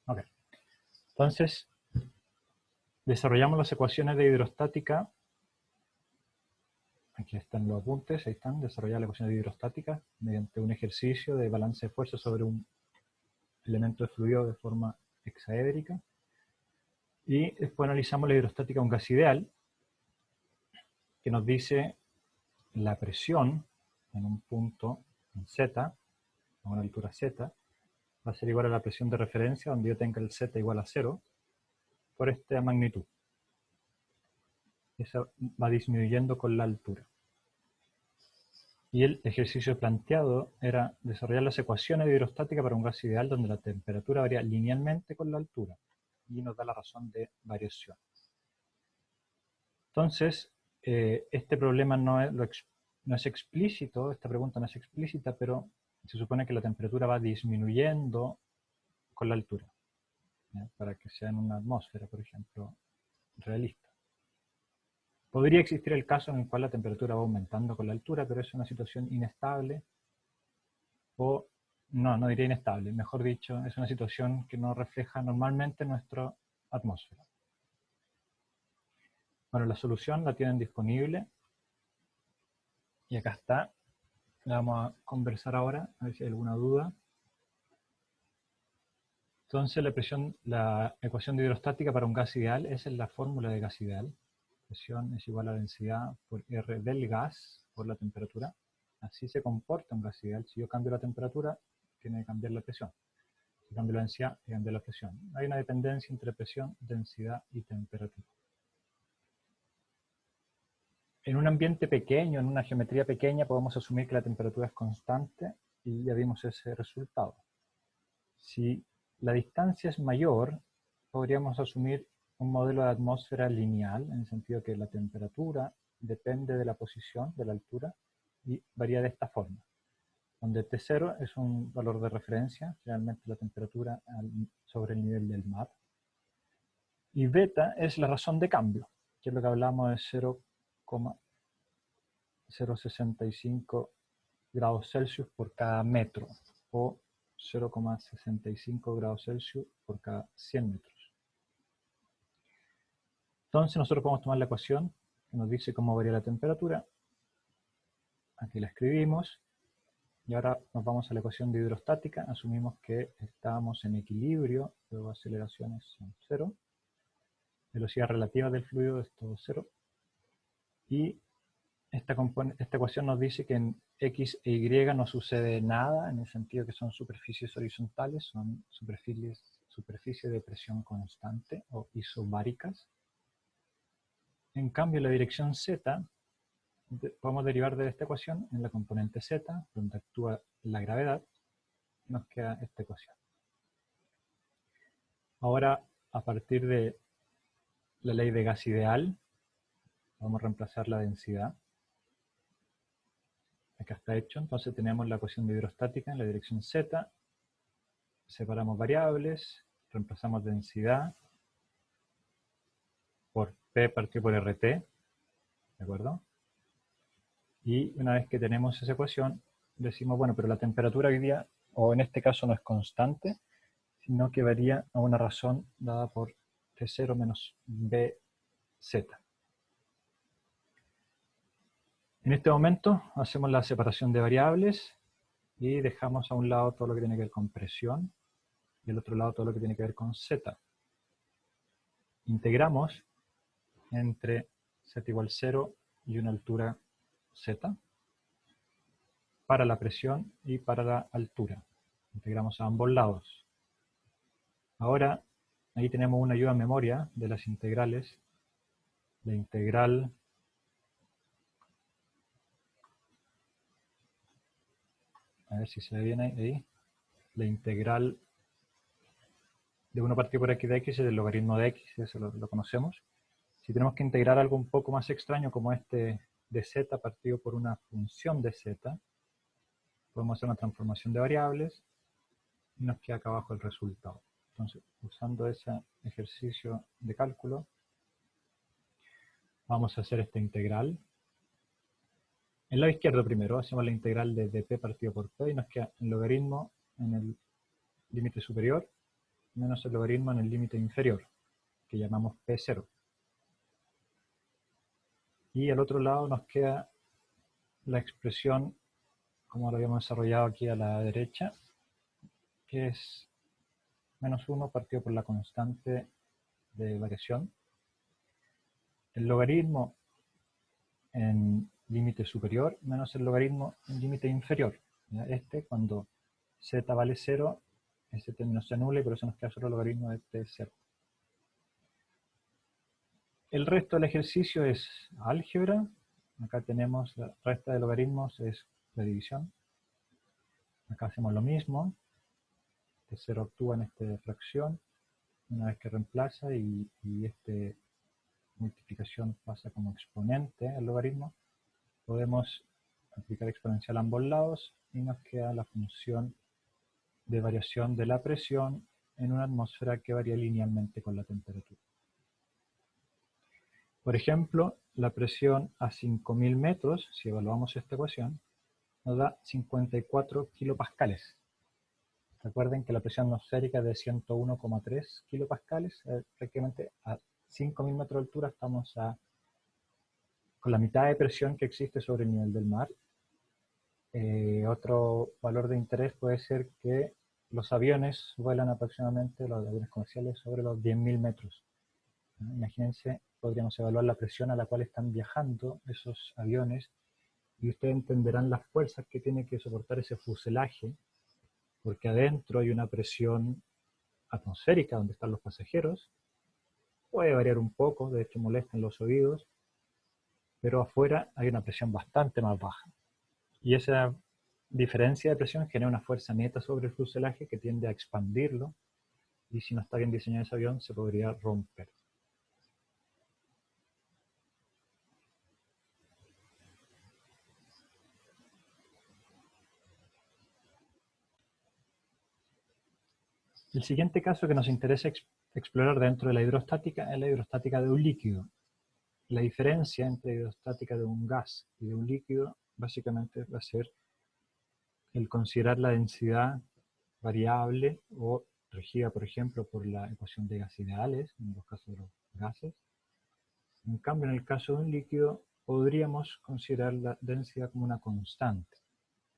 Ok. Entonces, desarrollamos las ecuaciones de hidrostática. Aquí están los apuntes, ahí están. Desarrollar la ecuación de hidrostática mediante un ejercicio de balance de fuerza sobre un elemento de fluido de forma hexaédrica. Y después analizamos la hidrostática de un gas ideal, que nos dice la presión en un punto en Z, a una altura Z, va a ser igual a la presión de referencia, donde yo tenga el Z igual a 0, por esta magnitud. Esa va disminuyendo con la altura. Y el ejercicio planteado era desarrollar las ecuaciones de hidrostática para un gas ideal donde la temperatura varía linealmente con la altura. Y nos da la razón de variación. Entonces, este problema no es explícito, esta pregunta no es explícita, pero se supone que la temperatura va disminuyendo con la altura, ¿ya? Para que sea en una atmósfera, por ejemplo, realista. Podría existir el caso en el cual la temperatura va aumentando con la altura, pero es una situación inestable, o no diría inestable, mejor dicho, es una situación que no refleja normalmente nuestra atmósfera. Bueno, la solución la tienen disponible, y acá está. La vamos a conversar ahora, a ver si hay alguna duda. Entonces la ecuación de hidrostática para un gas ideal, esa es la fórmula de gas ideal. Presión es igual a densidad por R del gas por la temperatura. Así se comporta un gas ideal. Si yo cambio la temperatura, tiene que cambiar la presión. Si cambio la densidad, tiene que cambiar la presión. Hay una dependencia entre presión, densidad y temperatura. En un ambiente pequeño, en una geometría pequeña, podemos asumir que la temperatura es constante y ya vimos ese resultado. Si la distancia es mayor, podríamos asumir un modelo de atmósfera lineal, en el sentido que la temperatura depende de la posición, de la altura, y varía de esta forma. Donde T0 es un valor de referencia, generalmente la temperatura sobre el nivel del mar. Y beta es la razón de cambio, que es lo que hablamos de 0,065 grados Celsius por cada metro, o 0,65 grados Celsius por cada 100 metros. Entonces nosotros podemos tomar la ecuación que nos dice cómo varía la temperatura. Aquí la escribimos. Y ahora nos vamos a la ecuación de hidrostática. Asumimos que estamos en equilibrio, luego aceleraciones son 0. Velocidad relativa del fluido es todo 0. Y esta ecuación nos dice que en X e Y no sucede nada, en el sentido que son superficies horizontales, son superficies de presión constante o isobáricas. En cambio, la dirección Z, podemos derivar de esta ecuación en la componente Z, donde actúa la gravedad, nos queda esta ecuación. Ahora, a partir de la ley de gas ideal, vamos a reemplazar la densidad. Acá está hecho, entonces tenemos la ecuación de hidrostática en la dirección Z, separamos variables, reemplazamos densidad por P partido por RT, ¿de acuerdo? Y una vez que tenemos esa ecuación, decimos, bueno, pero la temperatura hoy día, o en este caso no es constante, sino que varía a una razón dada por T0 menos BZ. En este momento hacemos la separación de variables y dejamos a un lado todo lo que tiene que ver con presión y al otro lado todo lo que tiene que ver con Z. Integramos entre Z igual 0 y una altura Z para la presión y para la altura. Integramos a ambos lados. Ahora, ahí tenemos una ayuda a memoria de las integrales. La integral a ver si se ve bien ahí. La integral de 1 partido por x de x es el logaritmo de x, eso lo conocemos. Si tenemos que integrar algo un poco más extraño como este de z partido por una función de z, podemos hacer una transformación de variables y nos queda acá abajo el resultado. Entonces, usando ese ejercicio de cálculo, vamos a hacer esta integral. En el lado izquierdo primero hacemos la integral de dp partido por p y nos queda el logaritmo en el límite superior menos el logaritmo en el límite inferior, que llamamos P0. Y al otro lado nos queda la expresión, como lo habíamos desarrollado aquí a la derecha, que es menos 1 partido por la constante de variación. El logaritmo en límite superior menos el logaritmo en límite inferior. ¿Ya? Cuando z vale 0, ese término se anula y por eso nos queda solo el logaritmo de T0. El resto del ejercicio es álgebra. Acá tenemos la resta de logaritmos, es la división. Acá hacemos lo mismo. T0 actúa en esta fracción una vez que reemplaza y multiplicación pasa como exponente al logaritmo. Podemos aplicar exponencial a ambos lados y nos queda la función de variación de la presión en una atmósfera que varía linealmente con la temperatura. Por ejemplo, la presión a 5.000 metros, si evaluamos esta ecuación, nos da 54 kilopascales. Recuerden que la presión atmosférica es de 101,3 kilopascales. Prácticamente a 5.000 metros de altura estamos con la mitad de presión que existe sobre el nivel del mar. Otro valor de interés puede ser que los aviones vuelan aproximadamente, los aviones comerciales, sobre los 10.000 metros. Imagínense, podríamos evaluar la presión a la cual están viajando esos aviones y ustedes entenderán las fuerzas que tiene que soportar ese fuselaje, porque adentro hay una presión atmosférica donde están los pasajeros, puede variar un poco, de hecho molesta en los oídos, pero afuera hay una presión bastante más baja. Y esa diferencia de presión genera una fuerza neta sobre el fuselaje que tiende a expandirlo, y si no está bien diseñado ese avión se podría romper. El siguiente caso que nos interesa explorar dentro de la hidrostática es la hidrostática de un líquido. La diferencia entre la hidrostática de un gas y de un líquido básicamente va a ser el considerar la densidad variable o regida, por ejemplo, por la ecuación de gas ideales, en los casos de los gases. En cambio, en el caso de un líquido, podríamos considerar la densidad como una constante,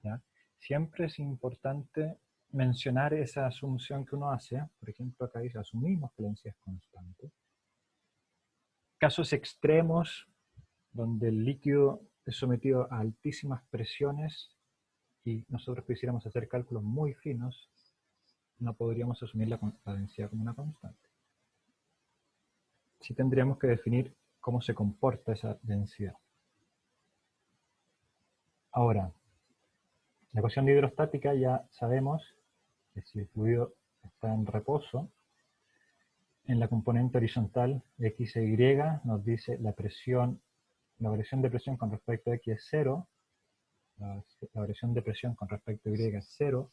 ¿ya? Siempre es importante mencionar esa asunción que uno hace. Por ejemplo, acá dice, asumimos que la densidad es constante. Casos extremos, donde el líquido es sometido a altísimas presiones y nosotros quisiéramos hacer cálculos muy finos, no podríamos asumir la densidad como una constante. Sí tendríamos que definir cómo se comporta esa densidad. Ahora, la ecuación de hidrostática ya sabemos que si el fluido está en reposo, en la componente horizontal x e y nos dice la variación de presión con respecto a x es 0, la variación de presión con respecto a y es 0.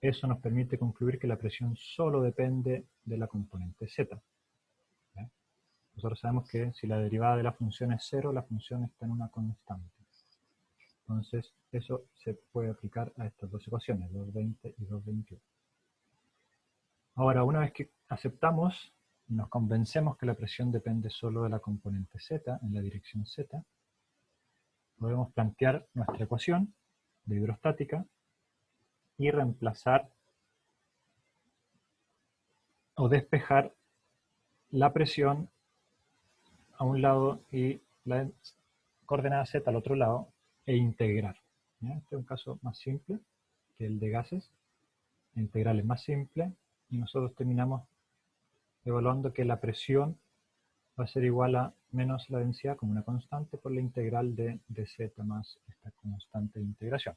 Eso nos permite concluir que la presión solo depende de la componente z. ¿Ya? Nosotros sabemos que si la derivada de la función es 0, la función está en una constante. Entonces, eso se puede aplicar a estas dos ecuaciones, 220 y 221. Ahora, una vez que aceptamos y nos convencemos que la presión depende solo de la componente z, en la dirección z, podemos plantear nuestra ecuación de hidrostática y reemplazar o despejar la presión a un lado y la coordenada z al otro lado e integrar. ¿Ya? Este es un caso más simple que el de gases. La integral es más simple y nosotros terminamos evaluando que la presión va a ser igual a menos la densidad como una constante por la integral de dz más esta constante de integración.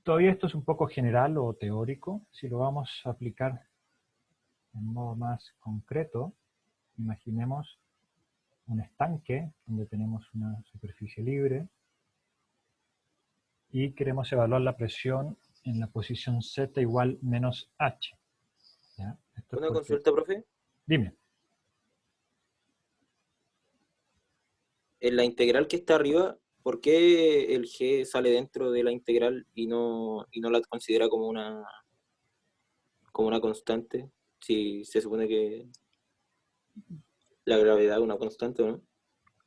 Todavía esto es un poco general o teórico. Si lo vamos a aplicar en modo más concreto, imaginemos un estanque donde tenemos una superficie libre y queremos evaluar la presión en la posición z igual menos h. ¿Ya? Esto Una consulta, profe. Dime. En la integral que está arriba, ¿por qué el g sale dentro de la integral y no la considera como como una constante, si se supone que la gravedad es una constante, ¿o no?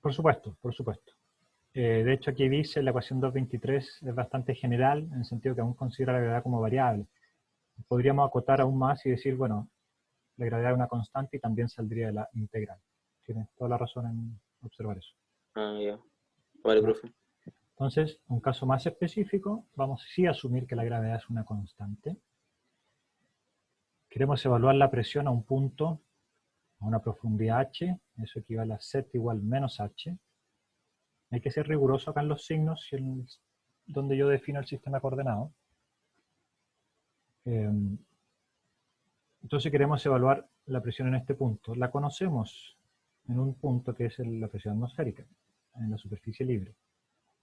Por supuesto, por supuesto. De hecho, aquí dice la ecuación 223 es bastante general, en el sentido que aún considera la gravedad como variable. Podríamos acotar aún más y decir, bueno, la gravedad es una constante y también saldría de la integral. Tienes toda la razón en observar eso. Ah, ya. Vale, ¿Ya? profe. Entonces, un caso más específico, vamos sí a asumir que la gravedad es una constante. Queremos evaluar la presión a un punto, a una profundidad h, eso equivale a z igual menos h. Hay que ser riguroso acá en los signos donde yo defino el sistema de coordenadas. Entonces queremos evaluar la presión en este punto. La conocemos en un punto que es la presión atmosférica, en la superficie libre.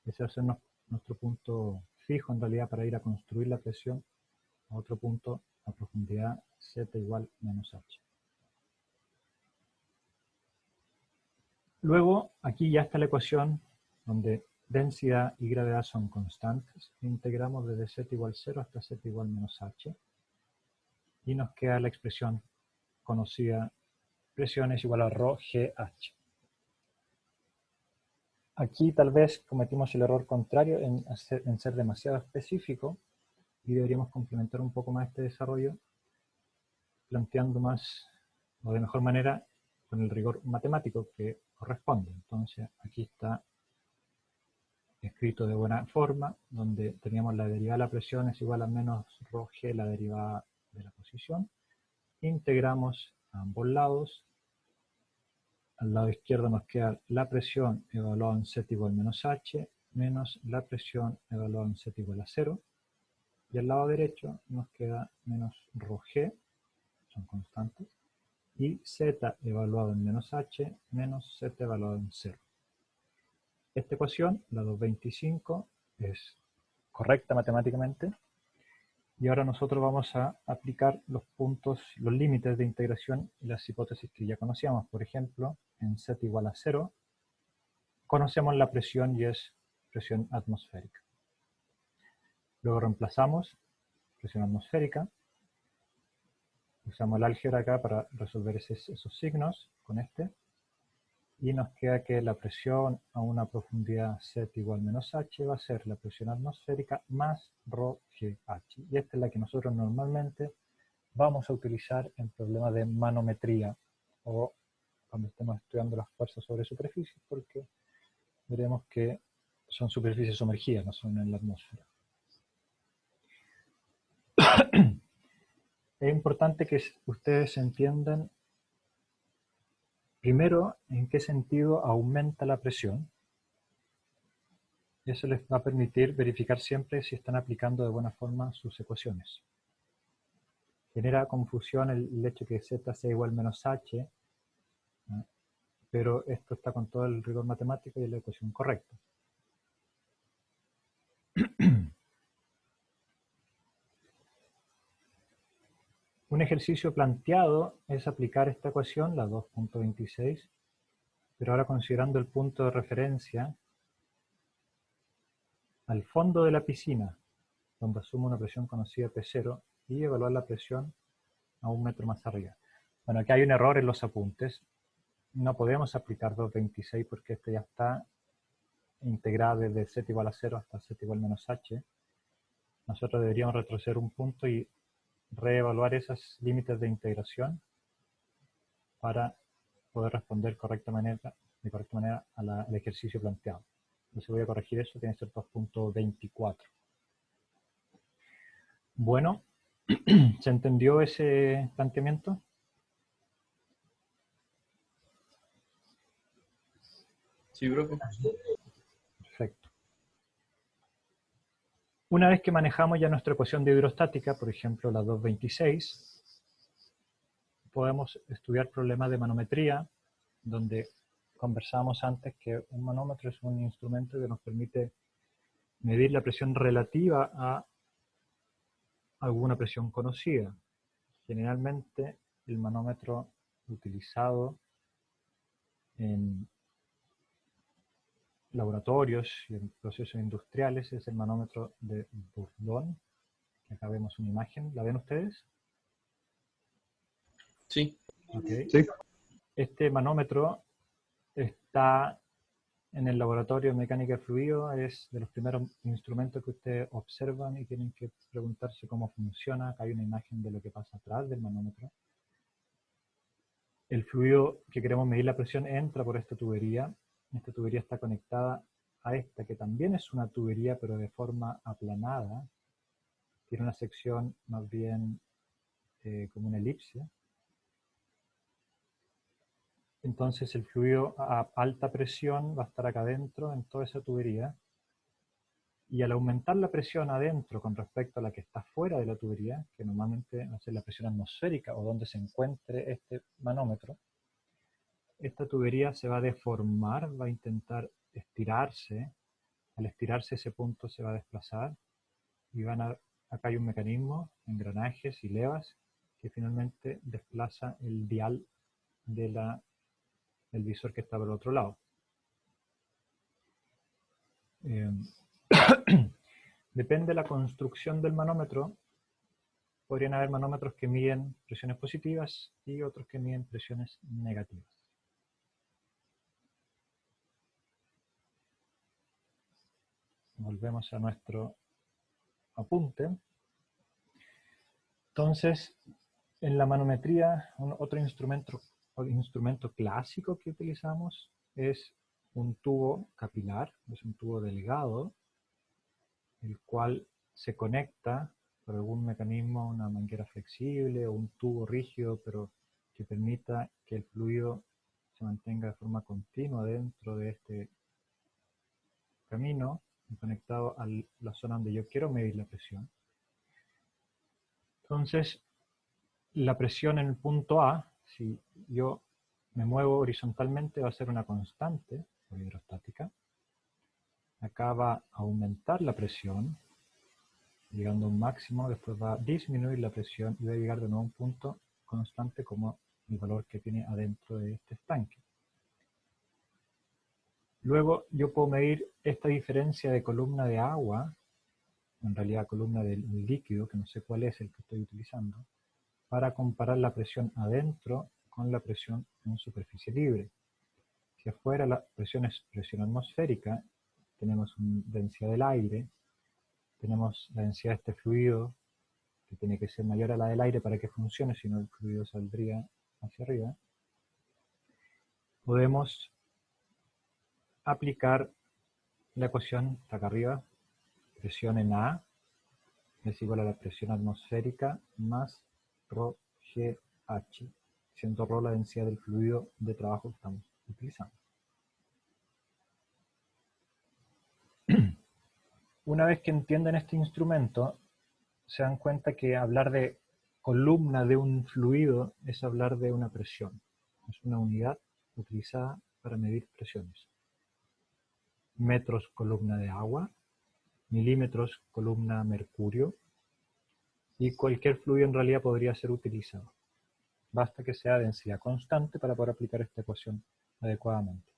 Ese va a ser nuestro punto fijo en realidad para ir a construir la presión a otro punto a profundidad z igual menos h. Luego, aquí ya está la ecuación donde densidad y gravedad son constantes. Integramos desde z igual 0 hasta z igual menos h. Y nos queda la expresión conocida, presión es igual a ρgh. Aquí tal vez cometimos el error contrario en ser demasiado específico y deberíamos complementar un poco más este desarrollo planteando más o de mejor manera con el rigor matemático que corresponde. Entonces aquí está escrito de buena forma, donde teníamos la derivada de la presión es igual a menos ρg, la derivada de la posición. Integramos a ambos lados. Al lado izquierdo nos queda la presión evaluada en z igual menos h, menos la presión evaluada en z igual a 0. Y al lado derecho nos queda menos ρg, son constantes, y z evaluado en menos h, menos z evaluado en 0. Esta ecuación, la 225, es correcta matemáticamente. Y ahora nosotros vamos a aplicar los puntos, los límites de integración y las hipótesis que ya conocíamos. Por ejemplo, en z igual a 0, conocemos la presión y es presión atmosférica. Luego reemplazamos presión atmosférica. Usamos el álgebra acá para resolver esos signos con este. Y nos queda que la presión a una profundidad z igual menos h va a ser la presión atmosférica más ρgh. Y esta es la que nosotros normalmente vamos a utilizar en problemas de manometría o cuando estemos estudiando las fuerzas sobre superficies, porque veremos que son superficies sumergidas, no son en la atmósfera. Es importante que ustedes entiendan primero en qué sentido aumenta la presión. Eso les va a permitir verificar siempre si están aplicando de buena forma sus ecuaciones. Genera confusión el hecho que z sea igual menos h, ¿no? Pero esto está con todo el rigor matemático y es la ecuación correcta. Un ejercicio planteado es aplicar esta ecuación, la 2.26, pero ahora considerando el punto de referencia al fondo de la piscina, donde asumo una presión conocida P0, y evaluar la presión a 1 metro más arriba. Bueno, aquí hay un error en los apuntes. No podemos aplicar 2.26 porque este ya está integrado desde z igual a 0 hasta z igual menos h. Nosotros deberíamos retroceder un punto y reevaluar esos límites de integración para poder responder de correcta manera al ejercicio planteado. Entonces voy a corregir eso, tiene que ser 2.24. Bueno, ¿se entendió ese planteamiento? Sí, profe. Perfecto. Una vez que manejamos ya nuestra ecuación de hidrostática, por ejemplo la 226, podemos estudiar problemas de manometría, donde conversábamos antes que un manómetro es un instrumento que nos permite medir la presión relativa a alguna presión conocida. Generalmente el manómetro utilizado en laboratorios y en procesos industriales es el manómetro de Bourdon, que acá vemos una imagen, ¿la ven ustedes? Sí. ¿Ok? Sí. Este manómetro está en el laboratorio de mecánica de fluido, es de los primeros instrumentos que ustedes observan y tienen que preguntarse cómo funciona. Acá hay una imagen de lo que pasa atrás del manómetro. El fluido que queremos medir la presión entra por esta tubería. Esta tubería está conectada a esta, que también es una tubería, pero de forma aplanada. Tiene una sección más bien como una elipse. Entonces el fluido a alta presión va a estar acá adentro, en toda esa tubería. Y al aumentar la presión adentro con respecto a la que está fuera de la tubería, que normalmente va a ser la presión atmosférica o donde se encuentre este manómetro, esta tubería se va a deformar, va a intentar estirarse. Al estirarse ese punto se va a desplazar y acá hay un mecanismo, engranajes y levas, que finalmente desplaza el dial del visor que está por el otro lado. Depende de la construcción del manómetro. Podrían haber manómetros que miden presiones positivas y otros que miden presiones negativas. Volvemos a nuestro apunte. Entonces, en la manometría, otro instrumento clásico que utilizamos es un tubo capilar, es un tubo delgado, el cual se conecta por algún mecanismo a una manguera flexible o un tubo rígido, pero que permita que el fluido se mantenga de forma continua dentro de este camino, conectado a la zona donde yo quiero medir la presión. Entonces, la presión en el punto A, si yo me muevo horizontalmente, va a ser una constante por hidrostática. Acá va a aumentar la presión, llegando a un máximo, después va a disminuir la presión y va a llegar de nuevo a un punto constante como el valor que tiene adentro de este estanque. Luego yo puedo medir esta diferencia de columna de agua, en realidad columna de líquido, que no sé cuál es el que estoy utilizando, para comparar la presión adentro con la presión en superficie libre. Si afuera la presión es presión atmosférica, tenemos una densidad del aire, tenemos la densidad de este fluido, que tiene que ser mayor a la del aire para que funcione, si no el fluido saldría hacia arriba. Podemos aplicar la ecuación, está acá arriba, presión en A es igual a la presión atmosférica más ρgh, siendo ρ la densidad del fluido de trabajo que estamos utilizando. Una vez que entienden este instrumento, se dan cuenta que hablar de columna de un fluido es hablar de una presión. Es una unidad utilizada para medir presiones. Metros columna de agua, milímetros columna mercurio, y cualquier fluido en realidad podría ser utilizado. Basta que sea densidad constante para poder aplicar esta ecuación adecuadamente.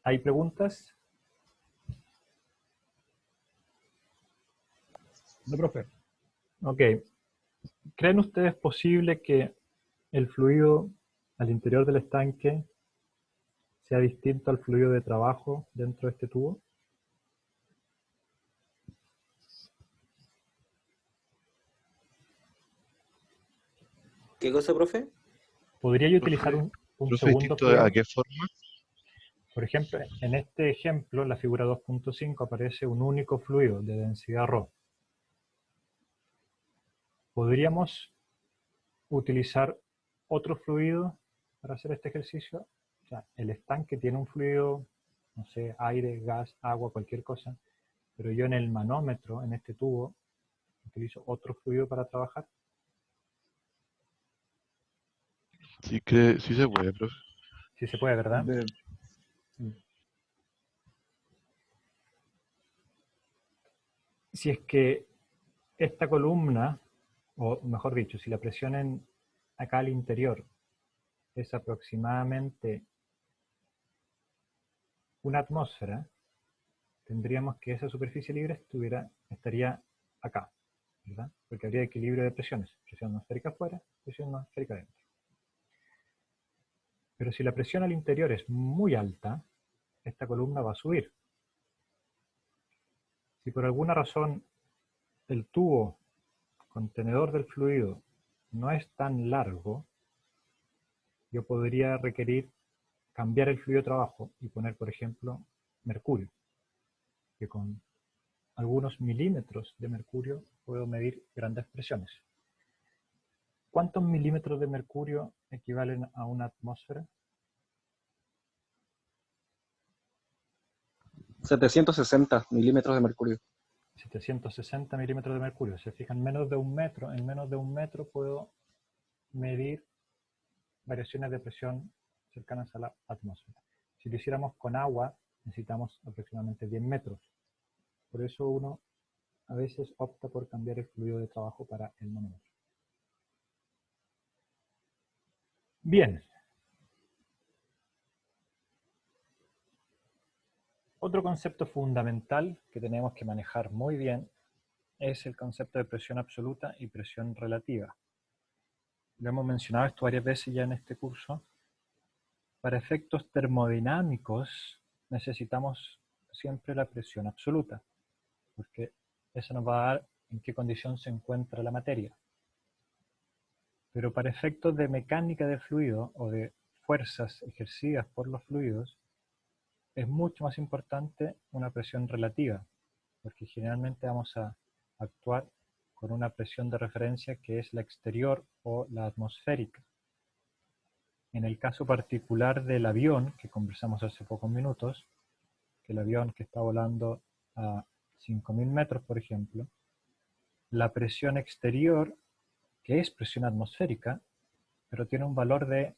¿Hay preguntas? No, profe. Ok. ¿Creen ustedes posible que el fluido al interior del estanque sea distinto al fluido de trabajo dentro de este tubo? ¿Qué cosa, profe? ¿Podría yo utilizar un Profe, segundo ¿distinto fluido? a qué forma? Por ejemplo, en este ejemplo, en la figura 2.5, aparece un único fluido de densidad ρ. ¿Podríamos utilizar otro fluido para hacer este ejercicio? O sea, el estanque tiene un fluido, no sé, aire, gas, agua, cualquier cosa, pero yo en el manómetro, en este tubo, utilizo otro fluido para trabajar. Sí, sí se puede, profe. Sí se puede, ¿verdad? Si es que esta columna, o mejor dicho, si la presión acá al interior es aproximadamente una atmósfera, tendríamos que esa superficie libre estaría acá, ¿verdad? Porque habría equilibrio de presiones, presión atmosférica afuera, presión atmosférica adentro. Pero si la presión al interior es muy alta, esta columna va a subir. Si por alguna razón el tubo contenedor del fluido no es tan largo, yo podría requerir cambiar el fluido de trabajo y poner, por ejemplo, mercurio, que con algunos milímetros de mercurio puedo medir grandes presiones. ¿Cuántos milímetros de mercurio equivalen a una atmósfera? 760 milímetros de mercurio. 760 milímetros de mercurio. Se fijan, en menos de un metro puedo medir variaciones de presión cercanas a la atmósfera. Si lo hiciéramos con agua, necesitamos aproximadamente 10 metros. Por eso uno a veces opta por cambiar el fluido de trabajo para el manómetro. Bien. Otro concepto fundamental que tenemos que manejar muy bien es el concepto de presión absoluta y presión relativa. Lo hemos mencionado esto varias veces ya en este curso. Para efectos termodinámicos necesitamos siempre la presión absoluta, porque eso nos va a dar en qué condición se encuentra la materia. Pero para efectos de mecánica del fluido o de fuerzas ejercidas por los fluidos, es mucho más importante una presión relativa, porque generalmente vamos a actuar con una presión de referencia que es la exterior o la atmosférica. En el caso particular del avión, que conversamos hace pocos minutos, que el avión que está volando a 5.000 metros, por ejemplo, la presión exterior, que es presión atmosférica, pero tiene un valor de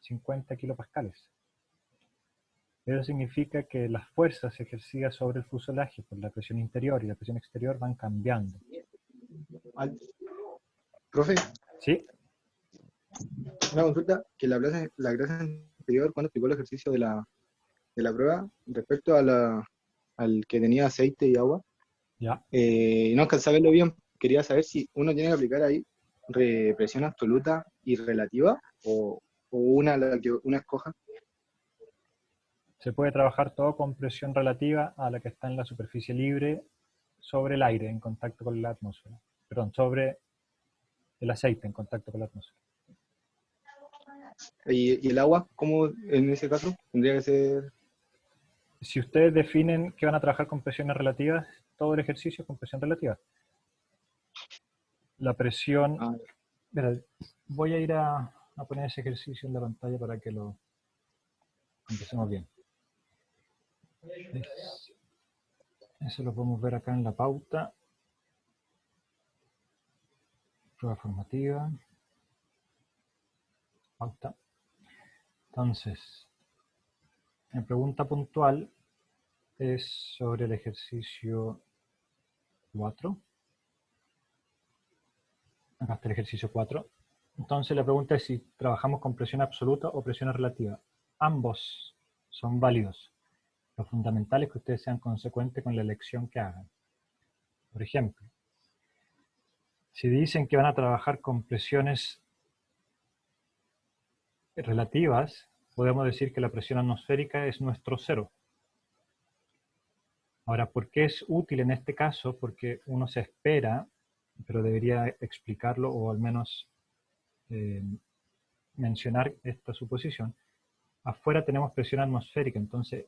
50 kilopascales. Eso significa que las fuerzas ejercidas sobre el fuselaje por la presión interior y la presión exterior van cambiando. Profe, ¿Sí? una consulta, que la clase anterior, cuando explicó el ejercicio de la prueba, respecto a al que tenía aceite y agua, Ya. no alcanzaba a verlo bien, quería saber si uno tiene que aplicar ahí presión absoluta y relativa, o la que uno escoja. Se puede trabajar todo con presión relativa a la que está en la superficie libre sobre el aire en contacto con la atmósfera. Perdón, sobre el aceite en contacto con la atmósfera. ¿Y el agua, cómo en ese caso? Tendría que ser... Si ustedes definen que van a trabajar con presiones relativas, todo el ejercicio es con presión relativa. La presión... Mira, voy a ir a poner ese ejercicio en la pantalla para que lo empecemos bien. Eso lo podemos ver acá en la pauta. Prueba formativa. Pauta. Entonces, la pregunta puntual es sobre el ejercicio 4. Acá está el ejercicio 4. Entonces la pregunta es si trabajamos con presión absoluta o presión relativa. Ambos son válidos. Lo fundamental es que ustedes sean consecuentes con la elección que hagan. Por ejemplo, si dicen que van a trabajar con presiones relativas, podemos decir que la presión atmosférica es nuestro cero. Ahora, ¿por qué es útil en este caso? Porque uno se espera, pero debería explicarlo o al menos mencionar esta suposición. Afuera tenemos presión atmosférica, entonces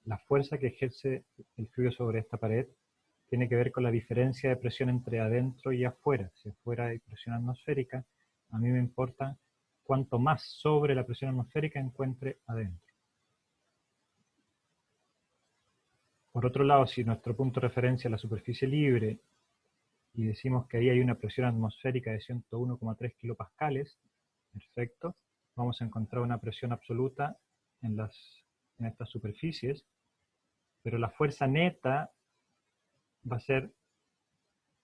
la fuerza que ejerce el fluido sobre esta pared tiene que ver con la diferencia de presión entre adentro y afuera. Si afuera hay presión atmosférica, a mí me importa cuánto más sobre la presión atmosférica encuentre adentro. Por otro lado, si nuestro punto de referencia es la superficie libre y decimos que ahí hay una presión atmosférica de 101,3 kilopascales, perfecto, vamos a encontrar una presión absoluta en estas superficies, pero la fuerza neta va a ser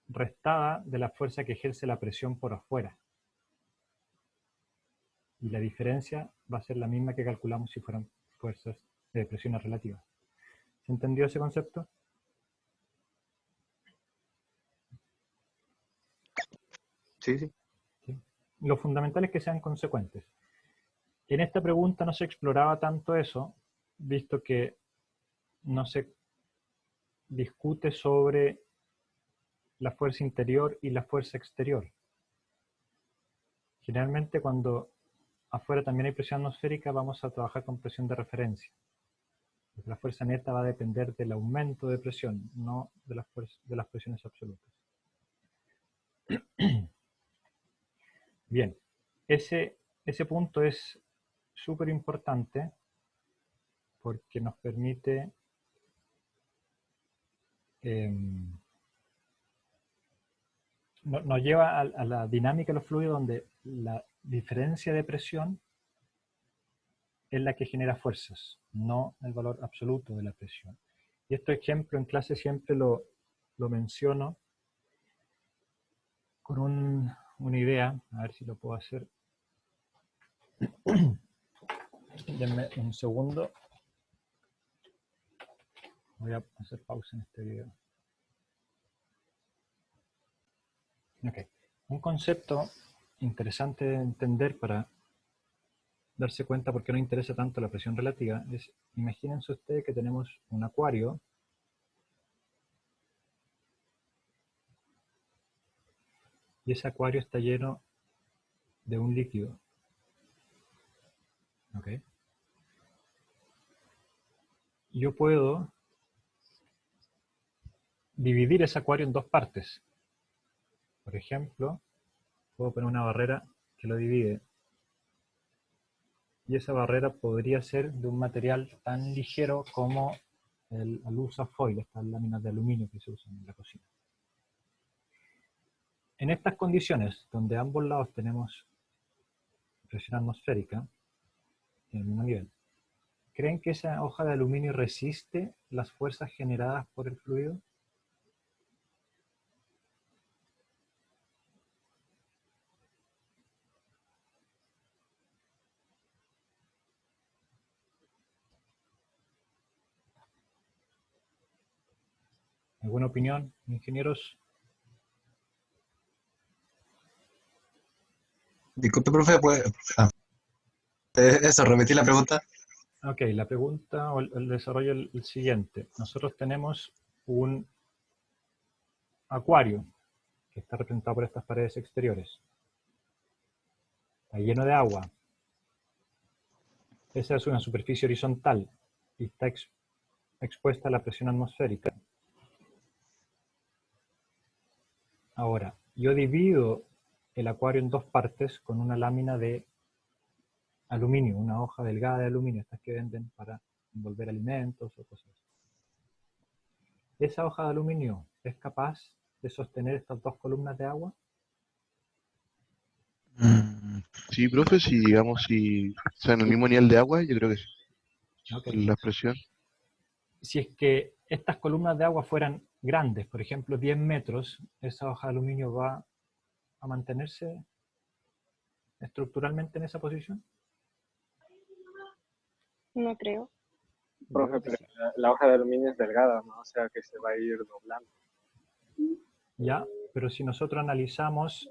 restada de la fuerza que ejerce la presión por afuera. Y la diferencia va a ser la misma que calculamos si fueran fuerzas de presiones relativas. ¿Se entendió ese concepto? Sí, sí. ¿Sí? Lo fundamental es que sean consecuentes. En esta pregunta no se exploraba tanto eso, visto que no se discute sobre la fuerza interior y la fuerza exterior. Generalmente cuando afuera también hay presión atmosférica, vamos a trabajar con presión de referencia. Porque la fuerza neta va a depender del aumento de presión, no de las presiones absolutas. Bien, ese punto es súper importante porque nos permite nos lleva a la dinámica de los fluidos donde la diferencia de presión es la que genera fuerzas, no el valor absoluto de la presión. Y este ejemplo en clase siempre lo menciono con una idea, a ver si lo puedo hacer. Denme un segundo. Voy a hacer pausa en este video. Ok. Un concepto interesante de entender para darse cuenta por qué no interesa tanto la presión relativa es, imagínense ustedes que tenemos un acuario y ese acuario está lleno de un líquido. ¿Ok? Yo puedo dividir ese acuario en dos partes. Por ejemplo, puedo poner una barrera que lo divide. Y esa barrera podría ser de un material tan ligero como el alusafoil, estas láminas de aluminio que se usan en la cocina. En estas condiciones, donde a ambos lados tenemos presión atmosférica en el mismo nivel, ¿creen que esa hoja de aluminio resiste las fuerzas generadas por el fluido? ¿Alguna opinión, ingenieros? Disculpe, profe, pues, eso, repetí la pregunta. Ok, la pregunta o el desarrollo es el siguiente. Nosotros tenemos un acuario que está representado por estas paredes exteriores. Está lleno de agua. Esa es una superficie horizontal y está expuesta a la presión atmosférica. Ahora, yo divido el acuario en dos partes con una lámina de aluminio, una hoja delgada de aluminio, estas que venden para envolver alimentos o cosas así. ¿Esa hoja de aluminio es capaz de sostener estas dos columnas de agua? Sí, profe, si digamos, si están en el mismo nivel de agua, yo creo que sí, Ok. por la presión. Si es que estas columnas de agua fueran grandes, por ejemplo 10 metros, esa hoja de aluminio va a mantenerse estructuralmente en esa posición. No creo. Profe, pero la hoja de aluminio es delgada, ¿no? O sea que se va a ir doblando. Ya, pero si nosotros analizamos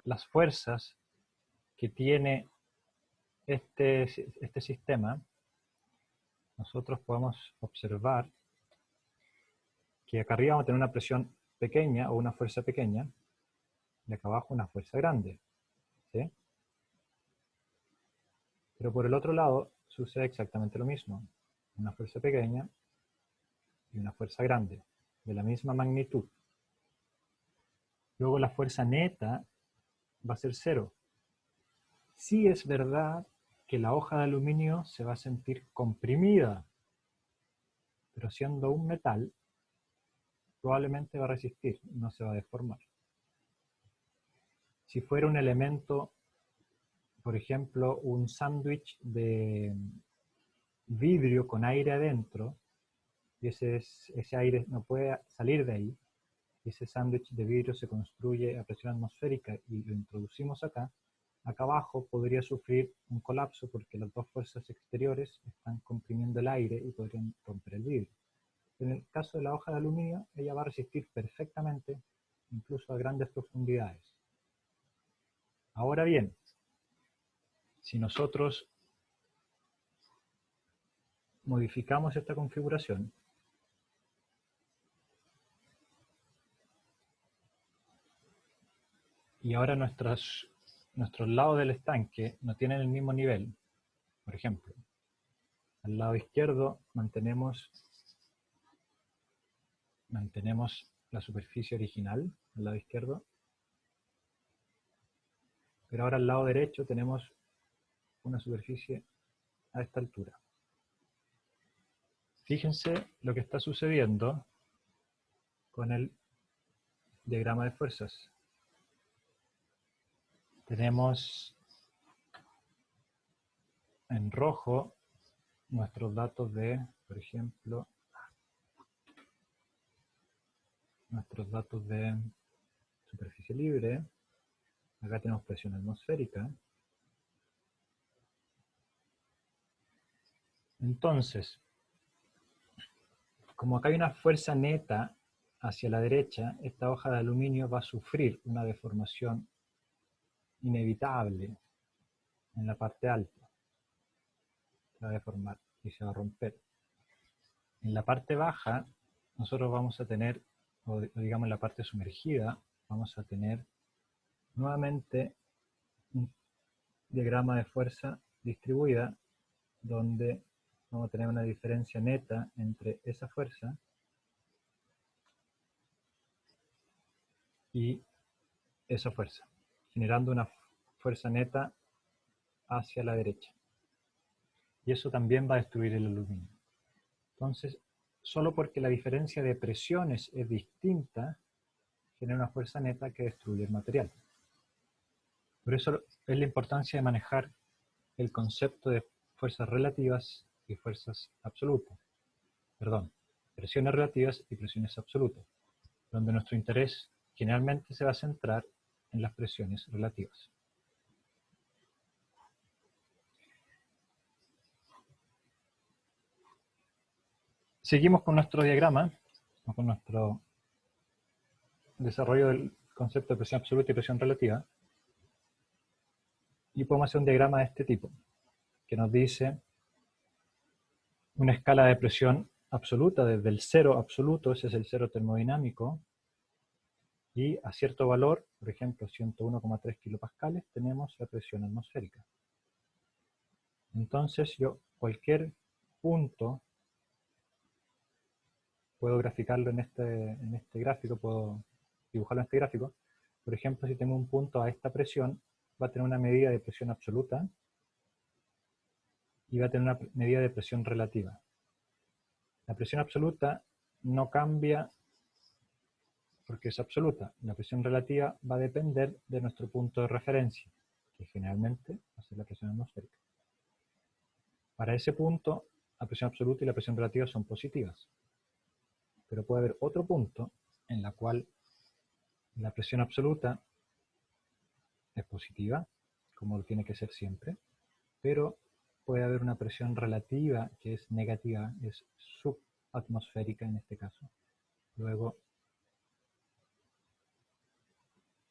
las fuerzas que tiene este sistema, nosotros podemos observar que acá arriba vamos a tener una presión pequeña o una fuerza pequeña, y acá abajo una fuerza grande, ¿sí? Pero por el otro lado sucede exactamente lo mismo, una fuerza pequeña y una fuerza grande, de la misma magnitud. Luego la fuerza neta va a ser cero. Sí es verdad que la hoja de aluminio se va a sentir comprimida, pero siendo un metal, probablemente va a resistir, no se va a deformar. Si fuera un elemento, por ejemplo, un sándwich de vidrio con aire adentro, y ese aire no puede salir de ahí, y ese sándwich de vidrio se construye a presión atmosférica y lo introducimos acá, acá abajo podría sufrir un colapso porque las dos fuerzas exteriores están comprimiendo el aire y podrían romper el vidrio. En el caso de la hoja de aluminio, ella va a resistir perfectamente, incluso a grandes profundidades. Ahora bien, si nosotros modificamos esta configuración, y ahora nuestros lados del estanque no tienen el mismo nivel, por ejemplo, al lado izquierdo mantenemos la superficie original, al lado izquierdo, pero ahora al lado derecho tenemos una superficie a esta altura. Fíjense lo que está sucediendo con el diagrama de fuerzas. Tenemos en rojo nuestros datos de, por ejemplo, nuestros datos de superficie libre. Acá tenemos presión atmosférica. Entonces, como acá hay una fuerza neta hacia la derecha, esta hoja de aluminio va a sufrir una deformación inevitable en la parte alta. Se va a deformar y se va a romper. En la parte baja, nosotros vamos a tener, o digamos en la parte sumergida, vamos a tener nuevamente un diagrama de fuerza distribuida donde vamos a tener una diferencia neta entre esa fuerza y esa fuerza, generando una fuerza neta hacia la derecha. Y eso también va a destruir el aluminio. Entonces, solo porque la diferencia de presiones es distinta, genera una fuerza neta que destruye el material. Por eso es la importancia de manejar el concepto de fuerzas relativas y fuerzas absolutas. Perdón, presiones relativas y presiones absolutas, donde nuestro interés generalmente se va a centrar en las presiones relativas. Seguimos con nuestro diagrama, o con nuestro desarrollo del concepto de presión absoluta y presión relativa, y podemos hacer un diagrama de este tipo, que nos dice una escala de presión absoluta, desde el cero absoluto, ese es el cero termodinámico, y a cierto valor, por ejemplo 101,3 kilopascales, tenemos la presión atmosférica. Entonces yo cualquier punto puedo graficarlo en este gráfico, puedo dibujarlo en este gráfico. Por ejemplo, si tengo un punto a esta presión, va a tener una medida de presión absoluta y va a tener una medida de presión relativa. La presión absoluta no cambia porque es absoluta. La presión relativa va a depender de nuestro punto de referencia, que generalmente va a ser la presión atmosférica. Para ese punto, la presión absoluta y la presión relativa son positivas. Pero puede haber otro punto en la cual la presión absoluta es positiva, como lo tiene que ser siempre, pero puede haber una presión relativa que es negativa, es subatmosférica en este caso. Luego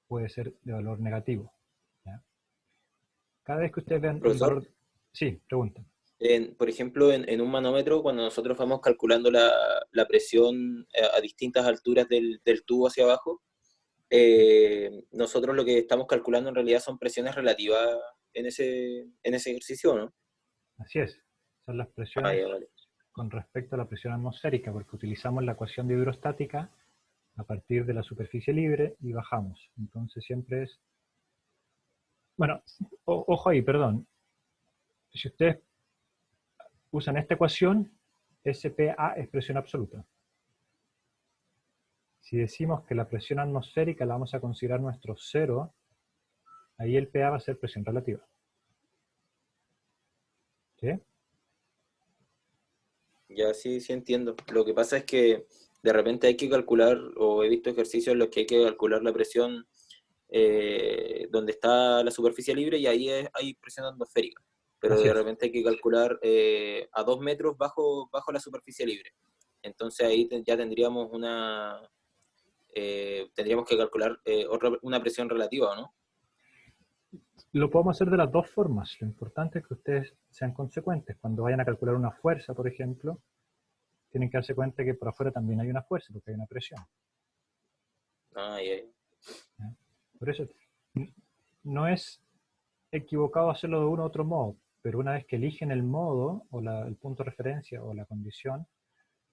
puede ser de valor negativo, ¿ya? Cada vez que ustedes vean el valor... Sí, pregunta. Por ejemplo, en un manómetro, cuando nosotros vamos calculando la presión a distintas alturas del tubo hacia abajo, nosotros lo que estamos calculando en realidad son presiones relativas en ese ejercicio, ¿no? Así es, son las presiones ya, vale. Con respecto a la presión atmosférica, porque utilizamos la ecuación de hidrostática a partir de la superficie libre y bajamos. Entonces siempre es... Bueno, ojo ahí, perdón. Si ustedes usan esta ecuación, SPA es presión absoluta. Si decimos que la presión atmosférica la vamos a considerar nuestro cero, ahí el PA va a ser presión relativa. ¿Sí? Ya sí entiendo. Lo que pasa es que de repente hay que calcular, o he visto ejercicios en los que hay que calcular la presión donde está la superficie libre y ahí hay presión atmosférica. Pero de repente hay que calcular a 2 metros bajo la superficie libre. Entonces ahí ya tendríamos tendríamos que calcular una presión relativa, ¿o no? Lo podemos hacer de las dos formas. Lo importante es que ustedes sean consecuentes. Cuando vayan a calcular una fuerza, por ejemplo, tienen que darse cuenta que por afuera también hay una fuerza, porque hay una presión. ¿Ya? Por eso, no es equivocado hacerlo de uno u otro modo, pero una vez que eligen el modo, o el punto de referencia, o la condición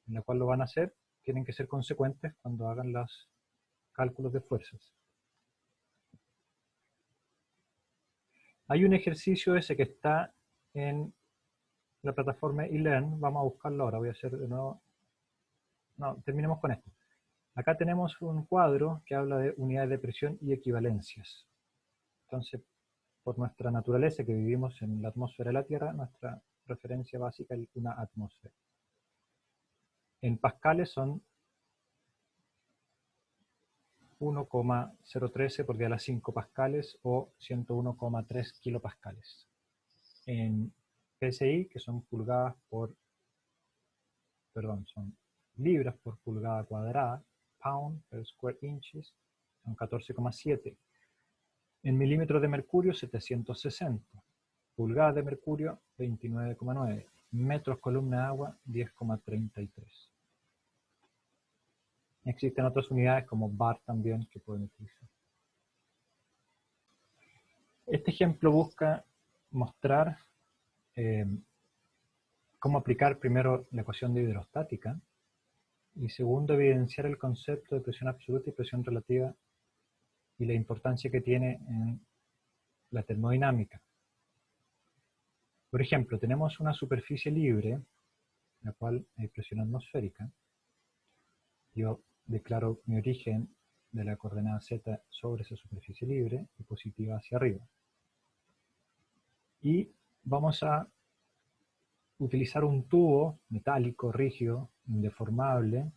en la cual lo van a hacer, tienen que ser consecuentes cuando hagan los cálculos de fuerzas. Hay un ejercicio ese que está en la plataforma eLearn, vamos a buscarlo ahora, voy a hacer de nuevo. No, terminemos con esto. Acá tenemos un cuadro que habla de unidades de presión y equivalencias. Entonces, por nuestra naturaleza, que vivimos en la atmósfera de la Tierra, nuestra referencia básica es una atmósfera. En pascales son 1,013 por 10 a la 5 pascales o 101,3 kilopascales. En PSI, que son son libras por pulgada cuadrada, pound per square inches, son 14,7. En milímetros de mercurio, 760. Pulgadas de mercurio, 29,9. Metros columna de agua, 10,33. Existen otras unidades como bar también que pueden utilizar. Este ejemplo busca mostrar cómo aplicar primero la ecuación de hidrostática y segundo evidenciar el concepto de presión absoluta y presión relativa y la importancia que tiene en la termodinámica. Por ejemplo, tenemos una superficie libre, en la cual hay presión atmosférica. Yo declaro mi origen de la coordenada z sobre esa superficie libre y positiva hacia arriba. Y vamos a utilizar un tubo metálico, rígido, indeformable,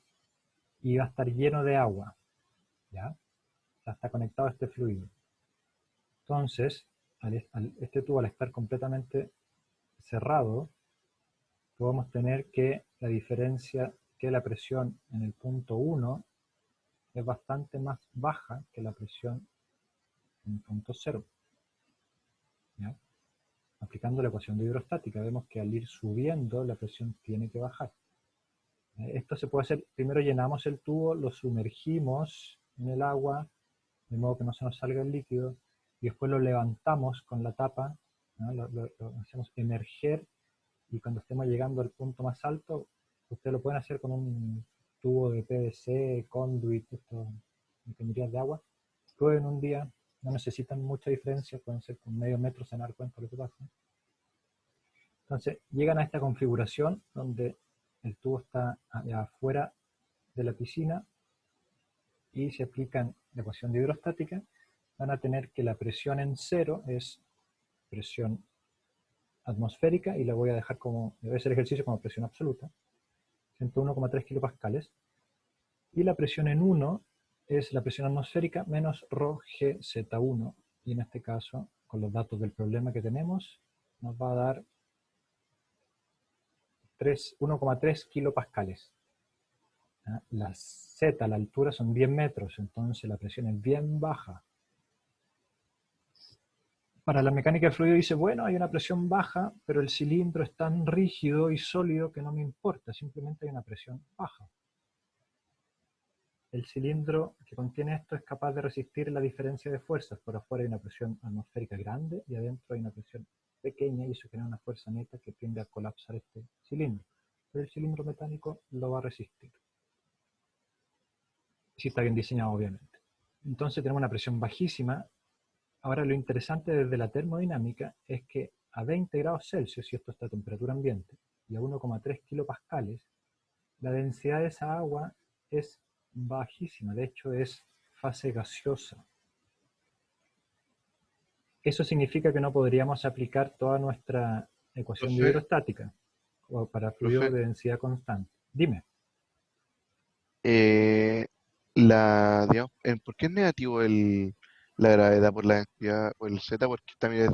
y va a estar lleno de agua. ¿Ya? Ya está conectado a este fluido. Entonces, este tubo al estar completamente cerrado, podemos tener que la diferencia que la presión en el punto 1 es bastante más baja que la presión en el punto 0. ¿Ya? Aplicando la ecuación de hidrostática, vemos que al ir subiendo la presión tiene que bajar. Esto se puede hacer, primero llenamos el tubo, lo sumergimos en el agua, de modo que no se nos salga el líquido, y después lo levantamos con la tapa, ¿no? Lo hacemos emerger, y cuando estemos llegando al punto más alto, ustedes lo pueden hacer con un tubo de PVC, conduit, ingenierías de agua. Prueben un día, no necesitan mucha diferencia, pueden ser con medio metro, se van a dar cuenta de lo que pasa. Entonces, llegan a esta configuración donde el tubo está afuera de la piscina y se aplican la ecuación de hidrostática, van a tener que la presión en cero es presión atmosférica, y la voy a dejar como, debe ser el ejercicio como presión absoluta, 101,3 kilopascales, y la presión en 1 es la presión atmosférica menos ρgz1, y en este caso, con los datos del problema que tenemos, nos va a dar 1,3 kilopascales. La Z, la altura, son 10 metros, entonces la presión es bien baja. Para la mecánica del fluido dice, bueno, hay una presión baja, pero el cilindro es tan rígido y sólido que no me importa, simplemente hay una presión baja. El cilindro que contiene esto es capaz de resistir la diferencia de fuerzas. Por afuera hay una presión atmosférica grande y adentro hay una presión pequeña, y eso genera una fuerza neta que tiende a colapsar este cilindro. Pero el cilindro metálico lo va a resistir. Si está bien diseñado, obviamente. Entonces tenemos una presión bajísima. Ahora lo interesante desde la termodinámica es que a 20 grados Celsius, y esto está a temperatura ambiente, y a 1,3 kilopascales, la densidad de esa agua es bajísima, de hecho es fase gaseosa. Eso significa que no podríamos aplicar toda nuestra ecuación de hidrostática o para fluidos de densidad constante. Dime. Digamos, ¿por qué es negativo la gravedad por la densidad o el Z? Porque también es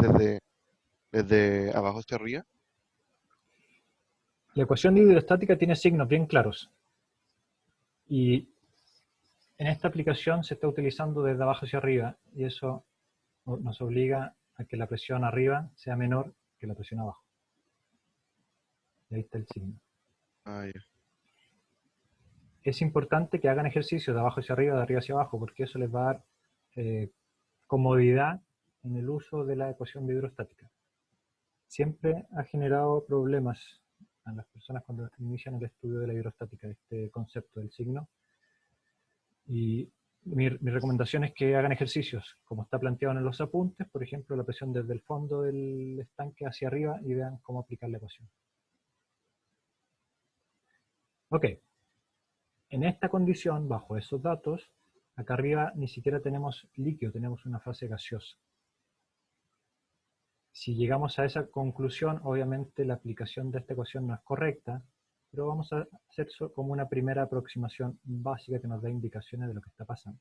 desde abajo hacia arriba. La ecuación de hidrostática tiene signos bien claros. Y en esta aplicación se está utilizando desde abajo hacia arriba, y eso nos obliga a que la presión arriba sea menor que la presión abajo. Y ahí está el signo. Ah, ya. Es importante que hagan ejercicio de abajo hacia arriba, de arriba hacia abajo, porque eso les va a dar comodidad en el uso de la ecuación de hidrostática. Siempre ha generado problemas a las personas cuando inician el estudio de la hidrostática, de este concepto del signo. Y mi recomendación es que hagan ejercicios, como está planteado en los apuntes, por ejemplo, la presión desde el fondo del estanque hacia arriba y vean cómo aplicar la ecuación. Ok. En esta condición, bajo esos datos, acá arriba ni siquiera tenemos líquido, tenemos una fase gaseosa. Si llegamos a esa conclusión, obviamente la aplicación de esta ecuación no es correcta, pero vamos a hacer eso como una primera aproximación básica que nos da indicaciones de lo que está pasando.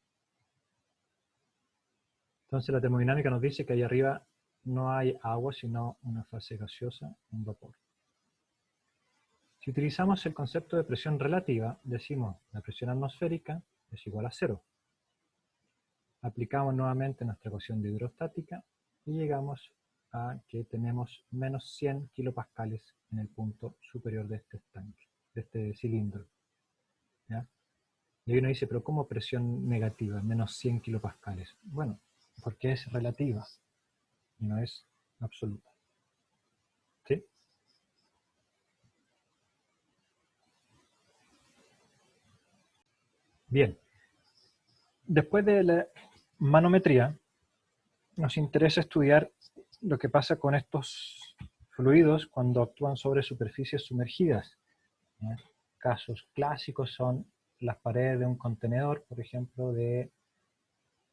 Entonces la termodinámica nos dice que ahí arriba no hay agua, sino una fase gaseosa, un vapor. Si utilizamos el concepto de presión relativa, decimos la presión atmosférica es igual a 0. Aplicamos nuevamente nuestra ecuación de hidrostática y llegamos a que tenemos menos 100 kilopascales en el punto superior de este estanque, de este cilindro. ¿Ya? Y ahí uno dice, pero ¿cómo presión negativa? Menos 100 kilopascales. Bueno, porque es relativa y no es absoluta. ¿Sí? Bien. Después de la manometría, nos interesa estudiar lo que pasa con estos fluidos cuando actúan sobre superficies sumergidas. ¿Ya? Casos clásicos son las paredes de un contenedor, por ejemplo, de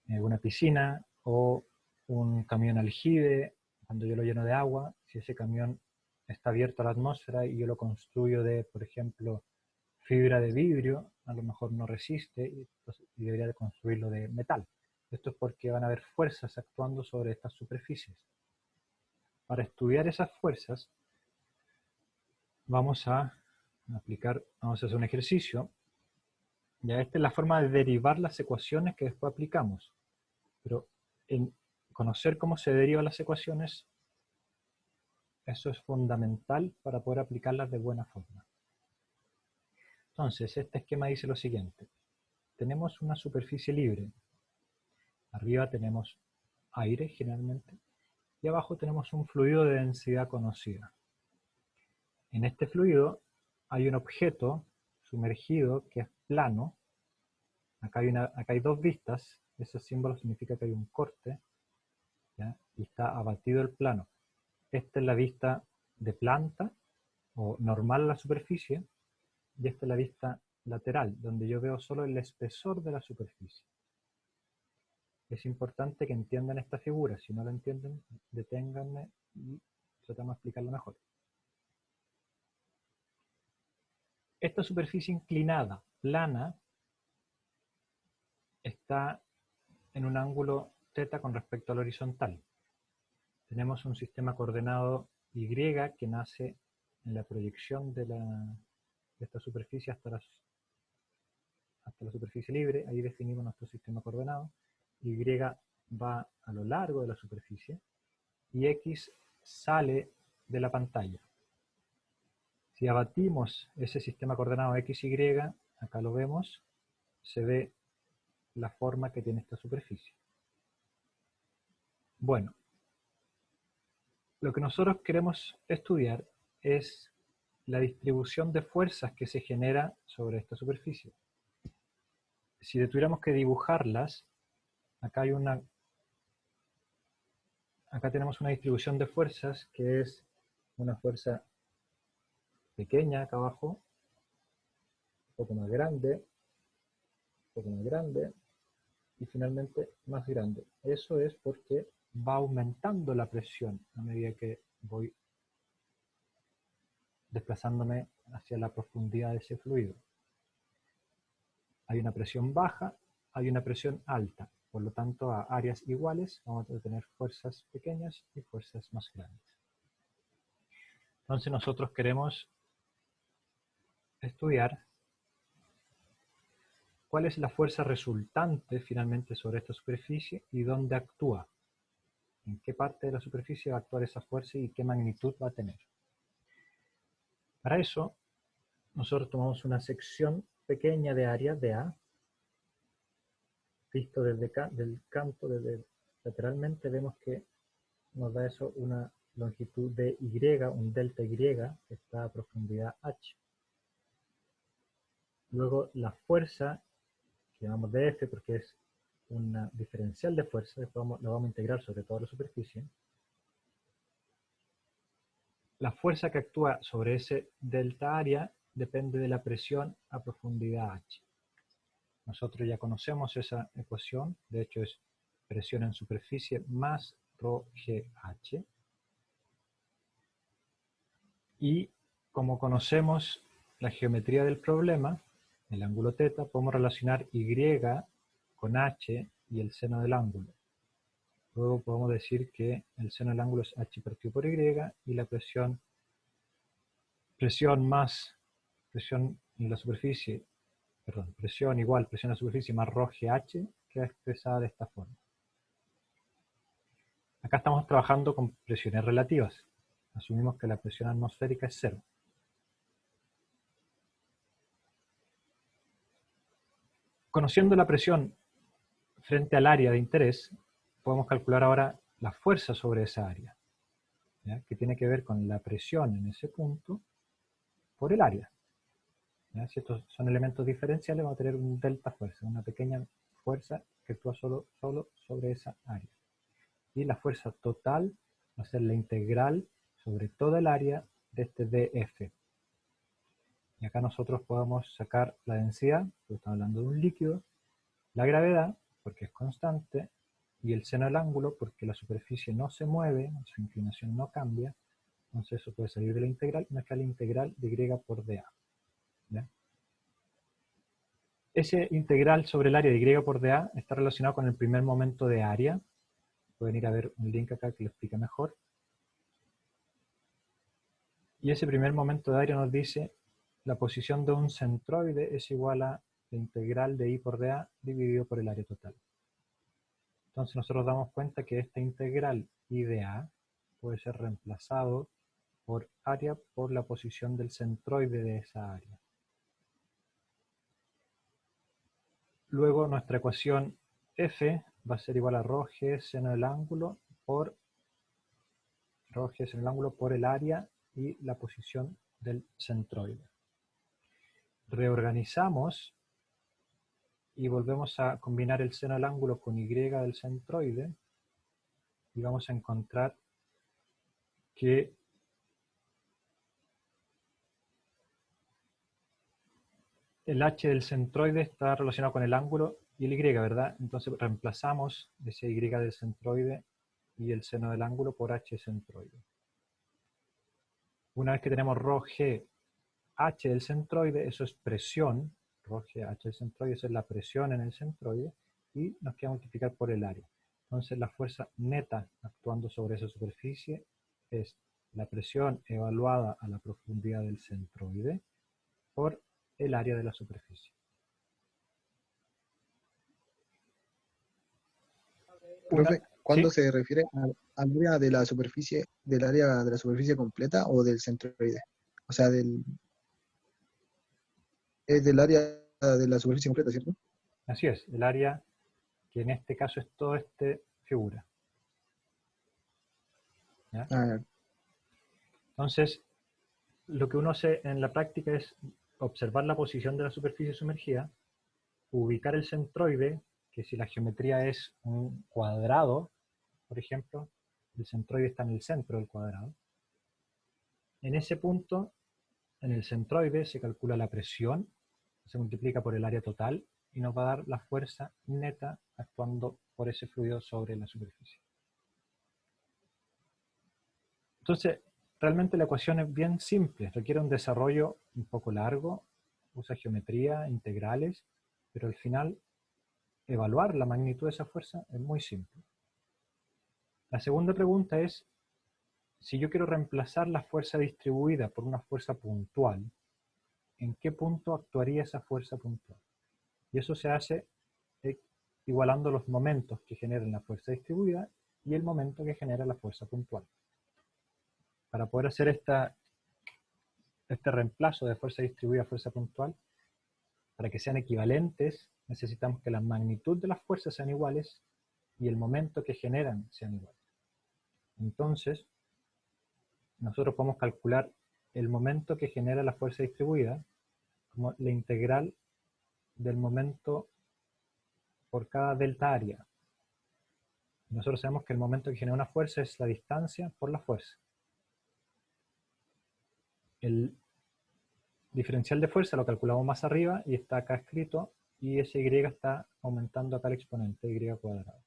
una piscina, o un camión aljibe, cuando yo lo lleno de agua, si ese camión está abierto a la atmósfera y yo lo construyo de, por ejemplo, fibra de vidrio, a lo mejor no resiste y debería de construirlo de metal. Esto es porque van a haber fuerzas actuando sobre estas superficies. Para estudiar esas fuerzas, vamos a hacer un ejercicio. Ya esta es la forma de derivar las ecuaciones que después aplicamos. Pero en conocer cómo se derivan las ecuaciones, eso es fundamental para poder aplicarlas de buena forma. Entonces, este esquema dice lo siguiente. Tenemos una superficie libre. Arriba tenemos aire, generalmente, y abajo tenemos un fluido de densidad conocida. En este fluido hay un objeto sumergido que es plano. Acá hay dos vistas. Ese símbolo significa que hay un corte, ¿ya? Y está abatido el plano. Esta es la vista de planta, o normal a la superficie, y esta es la vista lateral, donde yo veo solo el espesor de la superficie. Es importante que entiendan esta figura. Si no la entienden, deténganme y tratamos de explicarlo mejor. Esta superficie inclinada, plana, está en un ángulo θ con respecto al horizontal. Tenemos un sistema coordenado Y que nace en la proyección de esta superficie hasta la superficie libre. Ahí definimos nuestro sistema coordenado. Y va a lo largo de la superficie y X sale de la pantalla. Si abatimos ese sistema coordenado X, Y, acá lo vemos, se ve la forma que tiene esta superficie. Bueno, lo que nosotros queremos estudiar es la distribución de fuerzas que se genera sobre esta superficie. Si tuviéramos que dibujarlas, acá tenemos una distribución de fuerzas que es una fuerza pequeña acá abajo, un poco más grande, y finalmente más grande. Eso es porque va aumentando la presión a medida que voy desplazándome hacia la profundidad de ese fluido. Hay una presión baja, hay una presión alta. Por lo tanto, a áreas iguales vamos a tener fuerzas pequeñas y fuerzas más grandes. Entonces nosotros queremos estudiar cuál es la fuerza resultante finalmente sobre esta superficie y dónde actúa. en qué parte de la superficie va a actuar esa fuerza y qué magnitud va a tener. Para eso, nosotros tomamos una sección pequeña de área de A, visto desde del campo, desde lateralmente, vemos que nos da eso una longitud de Y, un delta Y, que está a profundidad H. Luego la fuerza, que llamamos de F porque es una diferencial de fuerza, después la vamos a integrar sobre toda la superficie. La fuerza que actúa sobre ese delta área depende de la presión a profundidad H. Nosotros ya conocemos esa ecuación, de hecho es presión en superficie más ρGH. Y como conocemos la geometría del problema, el ángulo θ, podemos relacionar Y con H y el seno del ángulo. Luego podemos decir que el seno del ángulo es H partido por Y y la presión en la superficie, presión igual presión en la superficie más ρGH queda expresada de esta forma. Acá estamos trabajando con presiones relativas. Asumimos que la presión atmosférica es 0. Conociendo la presión frente al área de interés, podemos calcular ahora la fuerza sobre esa área, ¿ya? Que tiene que ver con la presión en ese punto por el área. ¿Ya? Si estos son elementos diferenciales, vamos a tener un delta fuerza, una pequeña fuerza que actúa solo sobre esa área. Y la fuerza total va a ser la integral sobre toda el área de este dF. Y acá nosotros podemos sacar la densidad, porque estamos hablando de un líquido, la gravedad, porque es constante, y el seno del ángulo, porque la superficie no se mueve, su inclinación no cambia, entonces eso puede salir de la integral, y nos queda la integral de Y por dA. ¿Ya? Ese integral sobre el área de Y por dA está relacionado con el primer momento de área. Pueden ir a ver un link acá que lo explica mejor. Y ese primer momento de área nos dice la posición de un centroide es igual a la integral de I por dA dividido por el área total. Entonces nosotros damos cuenta que esta integral I de A puede ser reemplazado por área por la posición del centroide de esa área. Luego nuestra ecuación F va a ser igual a ρg seno del ángulo por el área y la posición del centroide. Reorganizamos y volvemos a combinar el seno del ángulo con Y del centroide y vamos a encontrar que el H del centroide está relacionado con el ángulo y el Y, ¿verdad? Entonces reemplazamos ese Y del centroide y el seno del ángulo por H centroide. Una vez que tenemos ρg H del centroide, eso es presión, ρg H del centroide, eso es la presión en el centroide, y nos queda multiplicar por el área. Entonces la fuerza neta actuando sobre esa superficie es la presión evaluada a la profundidad del centroide por el área de la superficie. Profe, ¿cuándo ¿Sí? se refiere al área de la superficie, del área de la superficie completa o del centroide? O sea, es del área de la superficie completa, ¿cierto? Así es, el área que en este caso es toda esta figura. ¿Ya? Ah, Entonces, lo que uno hace en la práctica es observar la posición de la superficie sumergida, ubicar el centroide, que si la geometría es un cuadrado, por ejemplo, el centroide está en el centro del cuadrado. En ese punto, en el centroide se calcula la presión, se multiplica por el área total y nos va a dar la fuerza neta actuando por ese fluido sobre la superficie. Entonces, realmente la ecuación es bien simple, requiere un desarrollo un poco largo, usa geometría, integrales, pero al final evaluar la magnitud de esa fuerza es muy simple. La segunda pregunta es, si yo quiero reemplazar la fuerza distribuida por una fuerza puntual, ¿en qué punto actuaría esa fuerza puntual? Y eso se hace igualando los momentos que generan la fuerza distribuida y el momento que genera la fuerza puntual. Para poder hacer este reemplazo de fuerza distribuida a fuerza puntual, para que sean equivalentes, necesitamos que la magnitud de las fuerzas sean iguales y el momento que generan sean iguales. Entonces, nosotros podemos calcular el momento que genera la fuerza distribuida como la integral del momento por cada delta área. Nosotros sabemos que el momento que genera una fuerza es la distancia por la fuerza. El diferencial de fuerza lo calculamos más arriba y está acá escrito, y ese y está aumentando acá el exponente y cuadrado.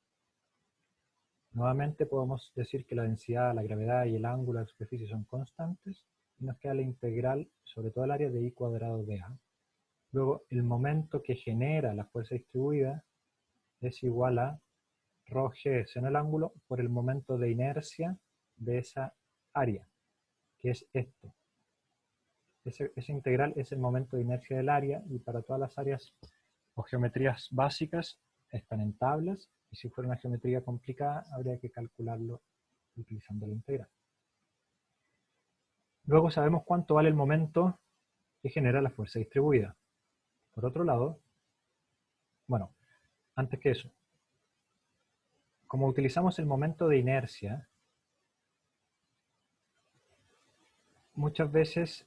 Nuevamente podemos decir que la densidad, la gravedad y el ángulo de la superficie son constantes, y nos queda la integral sobre todo el área de I cuadrado de A. Luego, el momento que genera la fuerza distribuida es igual a ρ g en el ángulo por el momento de inercia de esa área, que es esto. Esa integral es el momento de inercia del área, y para todas las áreas o geometrías básicas están en tablas, y si fuera una geometría complicada habría que calcularlo utilizando la integral. Luego sabemos cuánto vale el momento que genera la fuerza distribuida. Por otro lado, bueno, antes que eso, como utilizamos el momento de inercia, muchas veces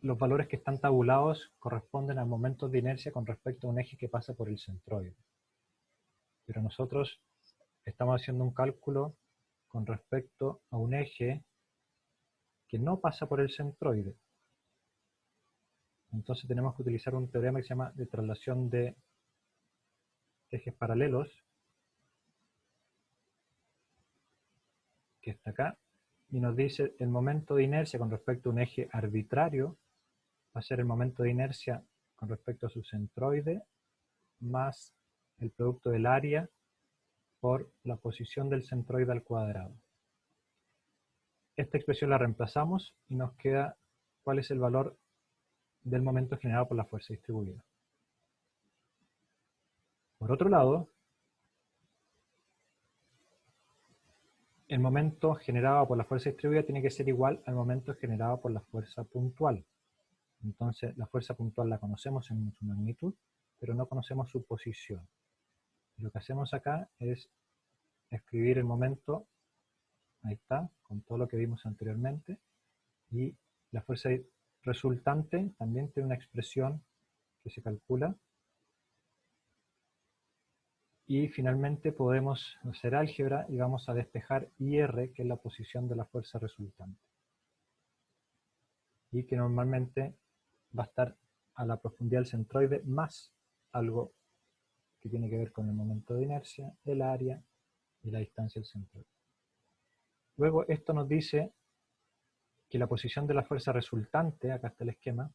los valores que están tabulados corresponden al momento de inercia con respecto a un eje que pasa por el centroide. Pero nosotros estamos haciendo un cálculo con respecto a un eje que no pasa por el centroide. Entonces tenemos que utilizar un teorema que se llama de traslación de ejes paralelos, que está acá, y nos dice el momento de inercia con respecto a un eje arbitrario va a ser el momento de inercia con respecto a su centroide más el producto del área por la posición del centroide al cuadrado. Esta expresión la reemplazamos y nos queda cuál es el valor del momento generado por la fuerza distribuida. Por otro lado, el momento generado por la fuerza distribuida tiene que ser igual al momento generado por la fuerza puntual. Entonces, la fuerza puntual la conocemos en su magnitud, pero no conocemos su posición. Lo que hacemos acá es escribir el momento, ahí está, con todo lo que vimos anteriormente, y la fuerza resultante también tiene una expresión que se calcula, y finalmente podemos hacer álgebra y vamos a despejar IR, que es la posición de la fuerza resultante, y que normalmente va a estar a la profundidad del centroide más algo que tiene que ver con el momento de inercia, el área y la distancia del centroide. Luego esto nos dice que la posición de la fuerza resultante, acá está el esquema,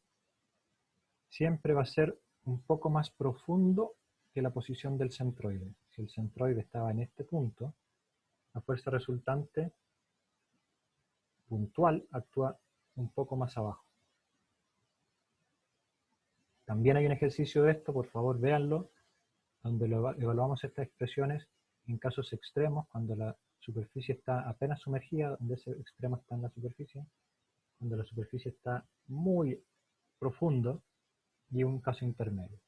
siempre va a ser un poco más profundo que la posición del centroide. Si el centroide estaba en este punto, la fuerza resultante puntual actúa un poco más abajo. También hay un ejercicio de esto, por favor véanlo, donde evaluamos estas expresiones en casos extremos, cuando la superficie está apenas sumergida, donde ese extremo está en la superficie, cuando la superficie está muy profundo, y un caso intermedio.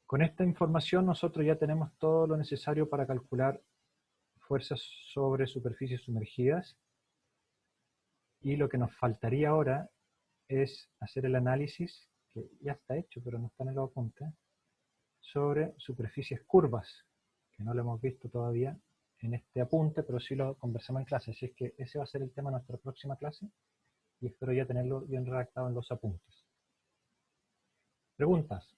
Con esta información nosotros ya tenemos todo lo necesario para calcular fuerzas sobre superficies sumergidas, y lo que nos faltaría ahora es hacer el análisis, que ya está hecho pero no está en los apuntes, sobre superficies curvas, que no lo hemos visto todavía en este apunte, pero sí lo conversamos en clase, así es que ese va a ser el tema de nuestra próxima clase, y espero ya tenerlo bien redactado en los apuntes. ¿Preguntas?